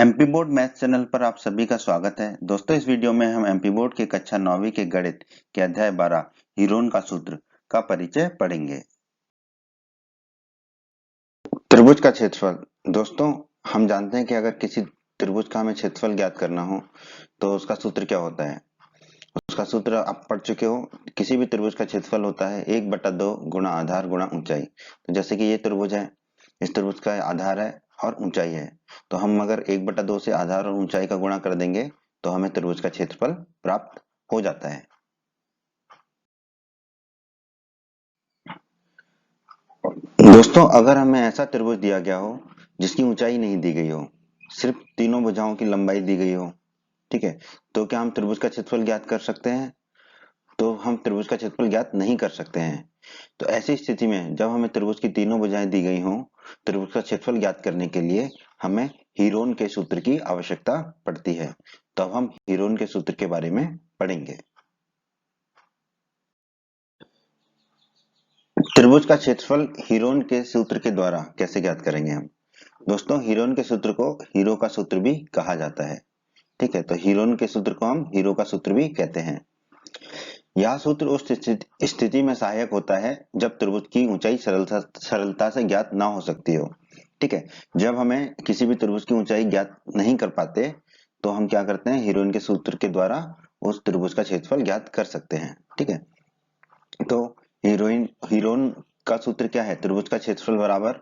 MP board math channel पर आप सभी का स्वागत है। दोस्तों, इस वीडियो में हम एमपी बोर्ड के कक्षा 9वीं के गणित के अध्याय 12 हीरोन का सूत्र का परिचय पढ़ेंगे। त्रिभुज का क्षेत्रफल। दोस्तों, हम जानते हैं कि अगर किसी त्रिभुज का हमें क्षेत्रफल ज्ञात करना हो तो उसका सूत्र क्या होता है। उसका सूत्र आप पढ़ चुके हो। किसी भी त्रिभुज का क्षेत्रफल होता है 1/2 गुणा आधार गुणा ऊंचाई। तो जैसे कि ये त्रिभुज है, इस त्रिभुज का आधार है और ऊंचाई है, तो हम अगर 1/2 से आधार और ऊंचाई का गुणा कर देंगे तो हमें त्रिभुज का क्षेत्रफल प्राप्त हो जाता है। दोस्तों, अगर हमें ऐसा त्रिभुज दिया गया हो जिसकी ऊंचाई नहीं दी गई हो, सिर्फ तीनों भुजाओं की लंबाई दी गई हो, ठीक है, तो क्या हम त्रिभुज का क्षेत्रफल ज्ञात कर सकते हैं? तो हम त्रिभुज का क्षेत्रफल ज्ञात नहीं कर सकते हैं। तो ऐसी स्थिति में जब हमें त्रिभुज की तीनों भुजाएं दी गई हों, त्रिभुज का क्षेत्रफल ज्ञात करने के लिए हमें हीरोन के सूत्र की आवश्यकता पड़ती है। तो अब हम हीरोन के सूत्र के बारे में पढ़ेंगे। त्रिभुज का क्षेत्रफल हीरोन के सूत्र के द्वारा कैसे ज्ञात करेंगे हम? दोस्तों, हीरोन के सूत्र को हीरो का सूत्र भी कहा जाता है। ठीक है, तो हीरोन के सूत्र को हम हीरो का सूत्र भी कहते हैं। यह सूत्र उस स्थिति में सहायक होता है जब त्रिभुज की ऊंचाई सरलता से ज्ञात ना हो सकती हो। ठीक है, जब हमें किसी भी त्रिभुज की ऊंचाई ज्ञात नहीं कर पाते तो हम क्या करते हैं, हीरोन के सूत्र के द्वारा उस त्रिभुज का क्षेत्रफल ज्ञात कर सकते हैं। ठीक है, तो हीरोन का सूत्र क्या है? त्रिभुज का क्षेत्रफल बराबर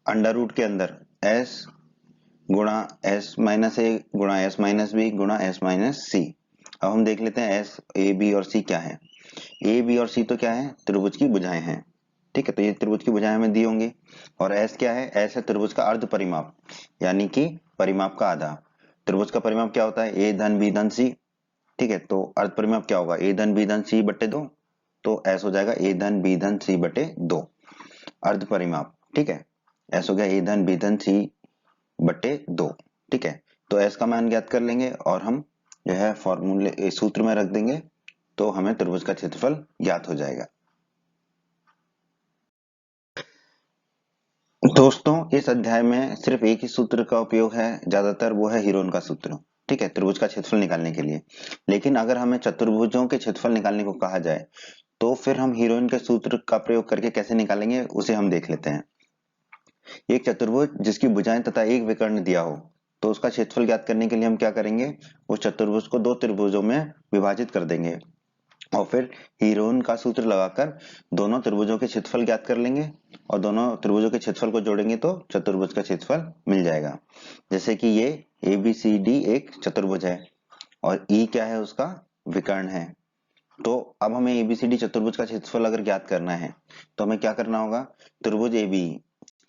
अंडर रूट के अंदर एस गुणा एस माइनस ए गुणा एस माइनस बी गुणा एस माइनस सी। अब हम देख लेते हैं एस, ए, बी और सी क्या है। ए, बी और सी तो क्या है? त्रिभुज की भुजाएं हैं। ठीक है, तो ये त्रिभुज की भुजाएं हमें दी होंगी। और एस क्या है? एस है त्रिभुज का अर्ध परिमाप, यानी कि परिमाप का आधा। त्रिभुज का परिमाप क्या होता है? ए धन बी धन सी। ठीक है, तो अर्ध परिमाप क्या होगा? ए धन बी धन सी बटे 2। तो एस हो जाएगा ए धन बी धन सी बटे 2 अर्ध परिमाप। ठीक है, एस हो गया ए धन बी धन सी बटे 2। ठीक है, तो एस का मान ज्ञात कर लेंगे और हम यह फॉर्मूले सूत्र में रख देंगे तो हमें त्रिभुज का क्षेत्रफल ज्ञात हो जाएगा। दोस्तों, इस अध्याय में सिर्फ एक ही सूत्र का उपयोग है, ज्यादातर वो है हीरोन का सूत्र। ठीक है, त्रिभुज का क्षेत्रफल निकालने के लिए। लेकिन अगर हमें चतुर्भुजों के क्षेत्रफल निकालने को कहा जाए तो फिर हम हीरोइन के सूत्र का प्रयोग करके कैसे निकालेंगे उसे हम देख लेते हैं। एक चतुर्भुज जिसकी भुजाएं तथा एक विकर्ण दिया हो तो उसका क्षेत्रफल ज्ञात करने के लिए हम क्या करेंगे, उस चतुर्भुज को दो त्रिभुजों में विभाजित कर देंगे और फिर हीरोइन का सूत्र लगाकर दोनों त्रिभुजों के क्षेत्रफल ज्ञात कर लेंगे और दोनों त्रिभुजों के क्षेत्रफल को जोड़ेंगे तो चतुर्भुज का क्षेत्रफल मिल जाएगा। जैसे कि ये ए बी सी डी एक चतुर्भुज है और ई क्या है? उसका विकर्ण है। तो अब हमें एबीसीडी चतुर्भुज का क्षेत्रफल अगर ज्ञात करना है तो हमें क्या करना होगा? त्रिभुज एबी,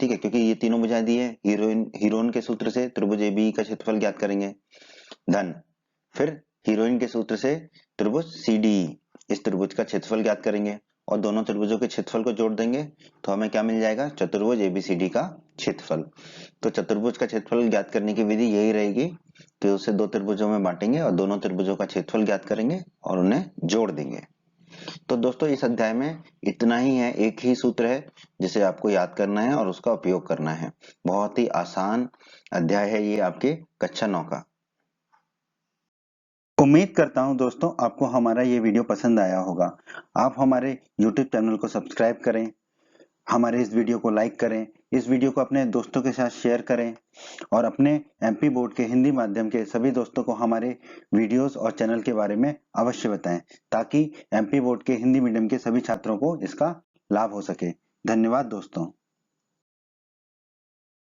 ठीक है, क्योंकि ये तीनों भुजाएं दी है, हीरोइन के सूत्र से त्रिभुज एबी का क्षेत्रफल ज्ञात करेंगे। धन फिर हीरोइन के सूत्र से त्रिभुज सीडी, इस त्रिभुज का क्षेत्रफल ज्ञात करेंगे और दोनों त्रिभुजों के क्षेत्रफल को जोड़ देंगे तो हमें क्या मिल जाएगा? चतुर्भुज एबीसीडी का क्षेत्रफल। तो चतुर्भुज का क्षेत्रफल ज्ञात करने की विधि यही रहेगी कि उसे दो त्रिभुजों में बांटेंगे और दोनों त्रिभुजों का क्षेत्रफल ज्ञात करेंगे और उन्हें जोड़ देंगे। तो दोस्तों, इस अध्याय में इतना ही है, एक ही सूत्र है जिसे आपको याद करना है और उसका उपयोग करना है। बहुत ही आसान अध्याय है ये आपके कक्षा 9 का। उम्मीद करता हूं दोस्तों आपको हमारा ये वीडियो पसंद आया होगा। आप हमारे YouTube चैनल को सब्सक्राइब करें, हमारे इस वीडियो को लाइक करें, इस वीडियो को अपने दोस्तों के साथ शेयर करें और अपने एमपी बोर्ड के हिंदी माध्यम के सभी दोस्तों को हमारे वीडियोस और चैनल के बारे में अवश्य बताएं ताकि एमपी बोर्ड के हिंदी मीडियम के सभी छात्रों को इसका लाभ हो सके। धन्यवाद दोस्तों।